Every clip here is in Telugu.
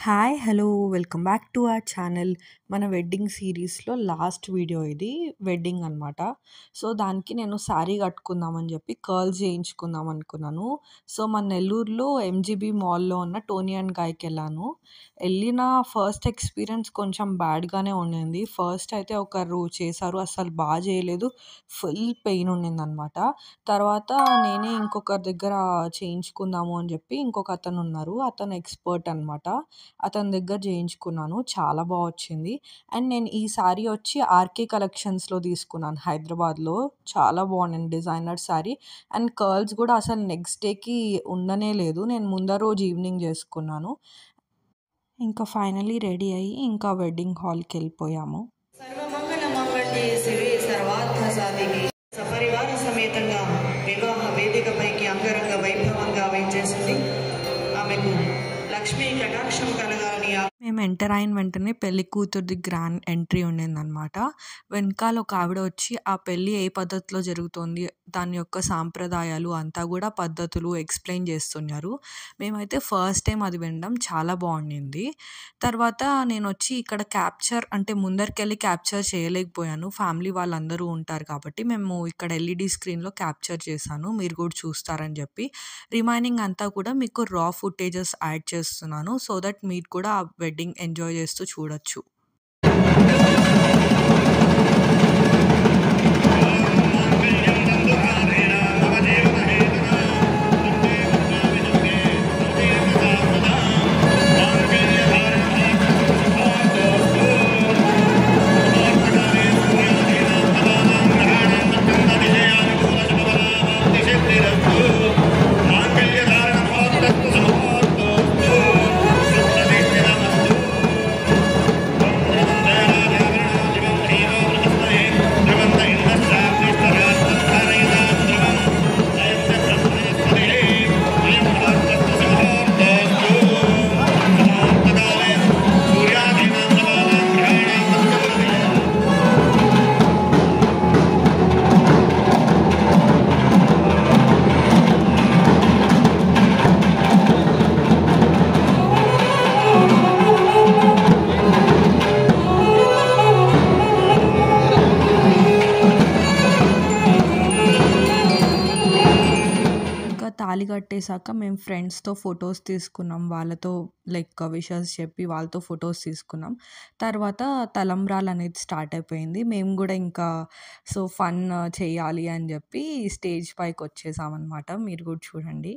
Hi! Hello! Welcome back to our channel. మన వెడ్డింగ్ సీరీస్‌లో లాస్ట్ వీడియో ఇది. వెడ్డింగ్ అనమాట. సో, దానికి నేను శారీ కట్టుకుందామని చెప్పి కర్ల్స్ చేయించుకుందాం అనుకున్నాను. సో, మన నెల్లూరులో ఎంజీబీ మాల్‌లో ఉన్న టోనీ అండ్ గైకెళ్ళాను. ఎళ్ళిన ఫస్ట్ ఎక్స్‌పీరియన్స్ కొంచెం బ్యాడ్‌గానే ఉండింది. ఫస్ట్ అయితే ఒకరు చేశారు. అస్సలు చేయలేదు. ఫుల్ పెయిన్ ఉండిందనమాట. తర్వాత నేనే ఇంకొకరి దగ్గర చేయించుకుందాము అని చెప్పి ఇంకొకతనున్నారు. అతను ఎక్స్‌పర్ట్ అనమాట. అతని దగ్గర చేయించుకున్నాను. చాలా వచ్చింది. అండ్ నేను ఈ సారీ వచ్చి ఆర్‌కే కలెక్షన్స్‌లో తీసుకున్నాను హైదరాబాద్‌లో. చాలా బాగుండింది డిజైనర్ సారీ. అండ్ కర్ల్స్ గూడా అసలు నెక్స్ట్ డేకి ఉండనే లేదు. నేను ముందర రోజు ఈవినింగ్ చేసుకున్నాను. ఇంకా ఫైనల్లీ రెడీ అయ్యి ఇంకా వెడ్డింగ్ హాల్‌కెళ్ళిపోయాము. సర్వమంగళ మాంగళ్యే శివే సర్వార్థ సాధికే సపరివార సమేతంగా వివాహ వేదికపైకి అంగరంగ వైభవంగా వేంచేసింది. ఆమెకు లక్ష్మీ కటాక్షం కలగాలని మేము ఎంటర్ అయిన వెంటనే పెళ్లి కూతురిది గ్రాండ్ ఎంట్రీ ఉండిందనమాట. వెనకాల ఒక ఆవిడ వచ్చి ఆ పెళ్లి ఏ పద్ధతిలో జరుగుతోంది, దాని యొక్క సాంప్రదాయాలు అంతా కూడా పద్ధతులు ఎక్స్‌ప్లెయిన్ చేస్తున్నారు. మేమైతే ఫస్ట్ టైం అది వినడం చాలా బాగుండింది. తర్వాత నేనొచ్చి ఇక్కడ క్యాప్చర్ అంటే ముందరికెళ్ళి క్యాప్చర్ చేయలేకపోయాను. ఫ్యామిలీ వాళ్ళందరూ ఉంటారు కాబట్టి మేము ఇక్కడ ఎల్ఈడీ స్క్రీన్‌లో క్యాప్చర్ చేశాను. మీరు కూడా చూస్తారని చెప్పి. రిమైనింగ్ అంతా కూడా మీకు రా ఫుటేజెస్ యాడ్ చేస్తున్నాను. సో దట్ మీరు కూడా ఆ వెడ్డింగ్ ఎంజాయ్ చేస్తూ చూడొచ్చు. తాళి కట్టేసాక మేము ఫ్రెండ్స్‌తో ఫోటోస్ తీసుకున్నాం. వాళ్ళతో లైక్ విషెస్ చెప్పి వాళ్ళతో ఫోటోస్ తీసుకున్నాం. తర్వాత తలంబ్రాలనేది స్టార్ట్ అయిపోయింది. మేము గూడా ఇంకా ఫన్ చేయాలి అని జెప్పి స్టేజ్ పైకొచ్చేసామనమాట. మీరు గూడా చూడండి.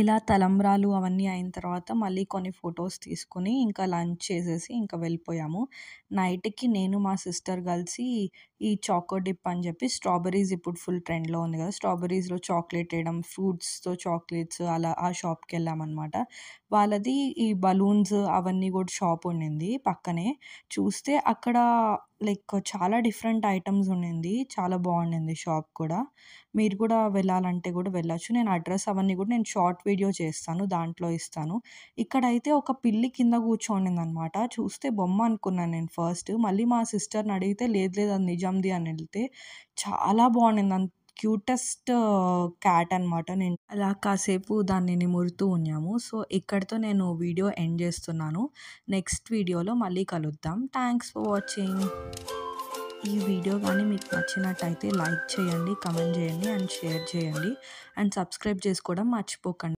ఇలా తలంబ్రాలు అవన్నీ అయిన తర్వాత మళ్ళీ కొన్ని ఫోటోస్ తీసుకొని ఇంకా లంచ్ చేసేసి ఇంకా వెళ్ళిపోయాము. నైట్‌కి నేను మా సిస్టర్ కలిసి ఈ చాకో డిప్ అని చెప్పి స్ట్రాబెర్రీస్ ఇప్పుడు ఫుల్ ట్రెండ్‌లో ఉంది కదా! స్ట్రాబెర్రీస్‌లో చాక్లేట్ వేయడం, ఫ్రూట్స్‌తో చాక్లేట్స్ అలా ఆ షాప్‌కెళ్ళామనమాట. వాళ్ళది ఈ బలూన్స్ అవన్నీ కూడా షాప్ ఉండింది పక్కనే. చూస్తే అక్కడ లైక్ చాలా డిఫరెంట్ ఐటెమ్స్ ఉండింది. చాలా బాగుండింది షాప్ కూడా. మీరు కూడా వెళ్ళాలంటే కూడా వెళ్ళొచ్చు. నేను అడ్రెస్ అవన్నీ కూడా నేను షార్ట్ వీడియో చేస్తాను. దాంట్లో ఇస్తాను. ఇక్కడైతే ఒక పిల్లి కింద కూర్చోనిందనమాట. చూస్తే బొమ్మ అనుకున్నాను నేను ఫస్ట్. మళ్ళీ మా సిస్టర్‌ని అడిగితే లేదు లేదు అది నిజంది అని ఎళ్తే చాలా బాగుండింది. క్యూటెస్ట్ క్యాట్ అనమాట. నేను అలా కాసేపు దాన్ని నిమురుతూ ఉన్నాము. సో, ఇక్కడితో నేను వీడియో ఎండ్ చేస్తున్నాను. నెక్స్ట్ వీడియోలో మళ్ళీ కలుద్దాం. Thanks for watching. ఈ వీడియో గానీ మీకు నచ్చినట్టయితే లైక్ చేయండి, కామెంట్ చేయండి అండ్ షేర్ చేయండి. అండ్ సబ్స్క్రైబ్ చేసుకోవడం మర్చిపోకండి.